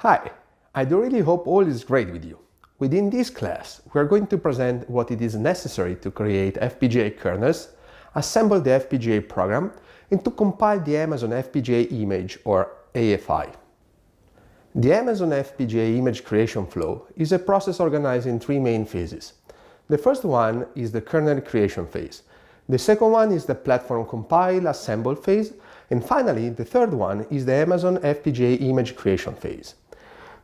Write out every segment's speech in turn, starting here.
Hi, I do really hope all is great with you. Within this class, we are going to present what it is necessary to create FPGA kernels, assemble the FPGA program, and to compile the Amazon FPGA image or AFI. The Amazon FPGA image creation flow is a process organized in three main phases. The first one is the kernel creation phase. The second one is the platform compile assemble phase. And finally, the third one is the Amazon FPGA image creation phase.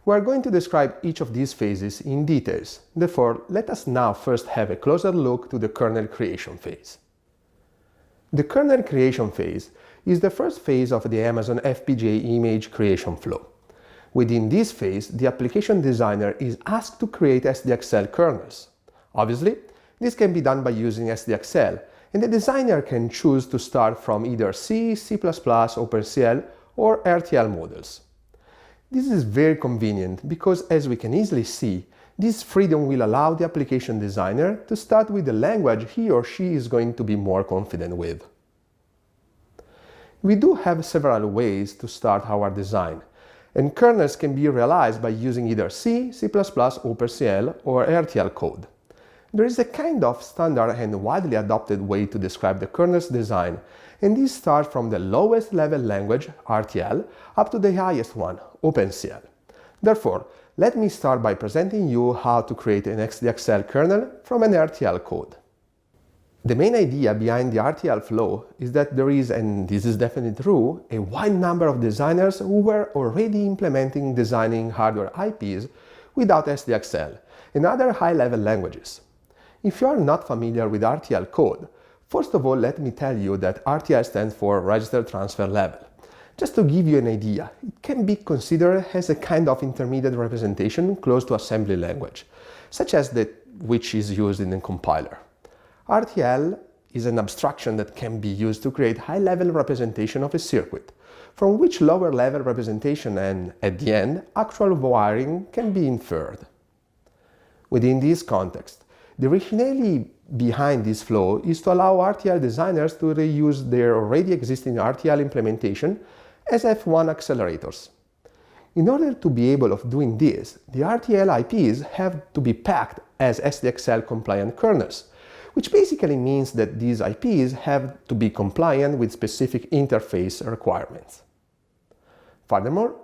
We are going to describe each of these phases in details. Therefore, let us now first have a closer look to the kernel creation phase. The kernel creation phase is the first phase of the Amazon FPGA image creation flow. Within this phase, the application designer is asked to create SDXL kernels. Obviously, this can be done by using SDXL, and the designer can choose to start from either C, C++, OpenCL, or RTL models. This is very convenient because, as we can easily see, this freedom will allow the application designer to start with the language he or she is going to be more confident with. We do have several ways to start our design, and kernels can be realized by using either C, C++, OpenCL, or RTL code. There is a kind of standard and widely adopted way to describe the kernel's design, and this starts from the lowest level language, RTL, up to the highest one, OpenCL. Therefore, let me start by presenting you how to create an SDXL kernel from an RTL code. The main idea behind the RTL flow is that there is, and this is definitely true, a wide number of designers who were already implementing designing hardware IPs without SDXL and other high-level languages. If you are not familiar with RTL code, first of all, let me tell you that RTL stands for Register Transfer Level. Just to give you an idea, it can be considered as a kind of intermediate representation close to assembly language, such as that which is used in a compiler. RTL is an abstraction that can be used to create high-level representation of a circuit, from which lower-level representation and, at the end, actual wiring can be inferred. Within this context, the rationale behind this flow is to allow RTL designers to reuse their already existing RTL implementation as F1 accelerators. In order to be able of doing this, the RTL IPs have to be packed as SDXL compliant kernels, which basically means that these IPs have to be compliant with specific interface requirements. Furthermore,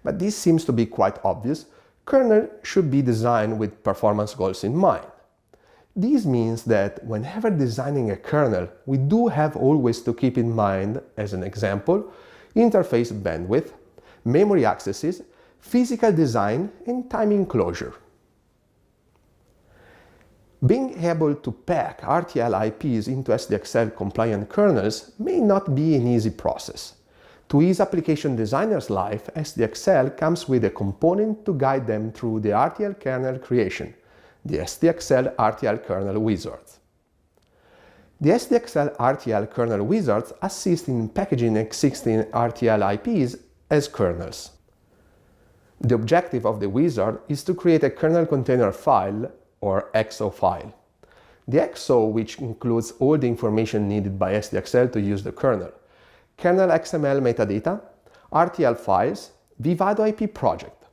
but this seems to be quite obvious, kernel should be designed with performance goals in mind. This means that whenever designing a kernel, we do have always to keep in mind, as an example, interface bandwidth, memory accesses, physical design, and timing closure. Being able to pack RTL IPs into SDXL compliant kernels may not be an easy process. To ease application designers' life, SDXL comes with a component to guide them through the RTL kernel creation, the SDXL RTL kernel wizard. The SDXL RTL kernel wizard assists in packaging existing RTL IPs as kernels. The objective of the wizard is to create a kernel container file, or XO file. The XO, which includes all the information needed by SDXL to use the kernel, kernel XML metadata, RTL files, Vivado IP project.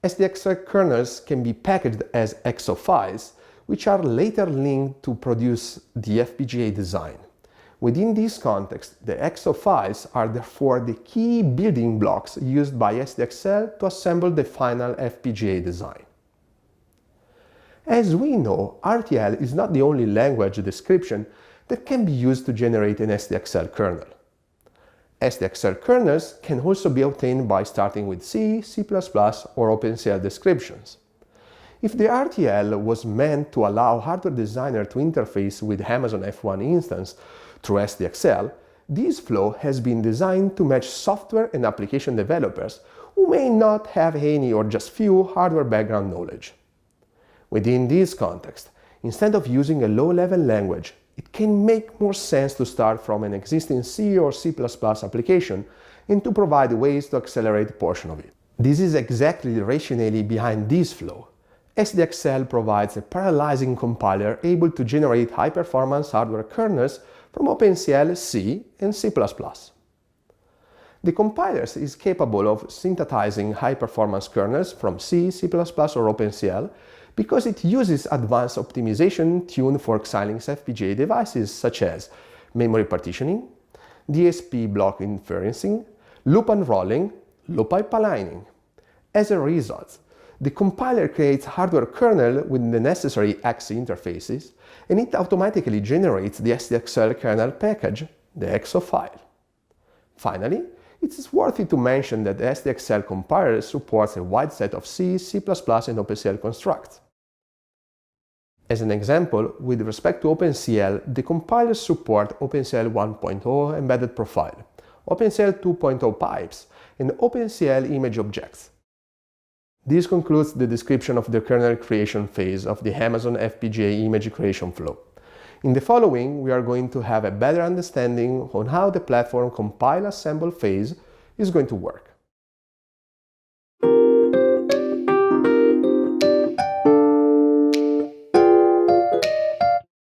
SDXL kernels can be packaged as XO files, which are later linked to produce the FPGA design. Within this context, the XO files are therefore the key building blocks used by SDXL to assemble the final FPGA design. As we know, RTL is not the only language description that can be used to generate an SDXL kernel. SDXL kernels can also be obtained by starting with C, C++, or OpenCL descriptions. If the RTL was meant to allow hardware designer to interface with Amazon F1 instance through SDXL, this flow has been designed to match software and application developers who may not have any or just few hardware background knowledge. Within this context, instead of using a low-level language, it can make more sense to start from an existing C or C++ application and to provide ways to accelerate a portion of it. This is exactly the rationale behind this flow. SDXL provides a parallelizing compiler able to generate high-performance hardware kernels from OpenCL, C, and C++. The compiler is capable of synthesizing high-performance kernels from C, C++, or OpenCL because it uses advanced optimization tuned for Xilinx FPGA devices such as memory partitioning, DSP block inferencing, loop unrolling, loop pipelining. As a result, the compiler creates hardware kernel with the necessary X interfaces, and it automatically generates the SDXL kernel package, the EXO file. Finally, it is worthy to mention that the SDXL compiler supports a wide set of C, C++, and OpenCL constructs. As an example, with respect to OpenCL, the compilers support OpenCL 1.0 embedded profile, OpenCL 2.0 pipes, and OpenCL image objects. This concludes the description of the kernel creation phase of the Amazon FPGA image creation flow. In the following, we are going to have a better understanding on how the platform compile-assemble phase is going to work.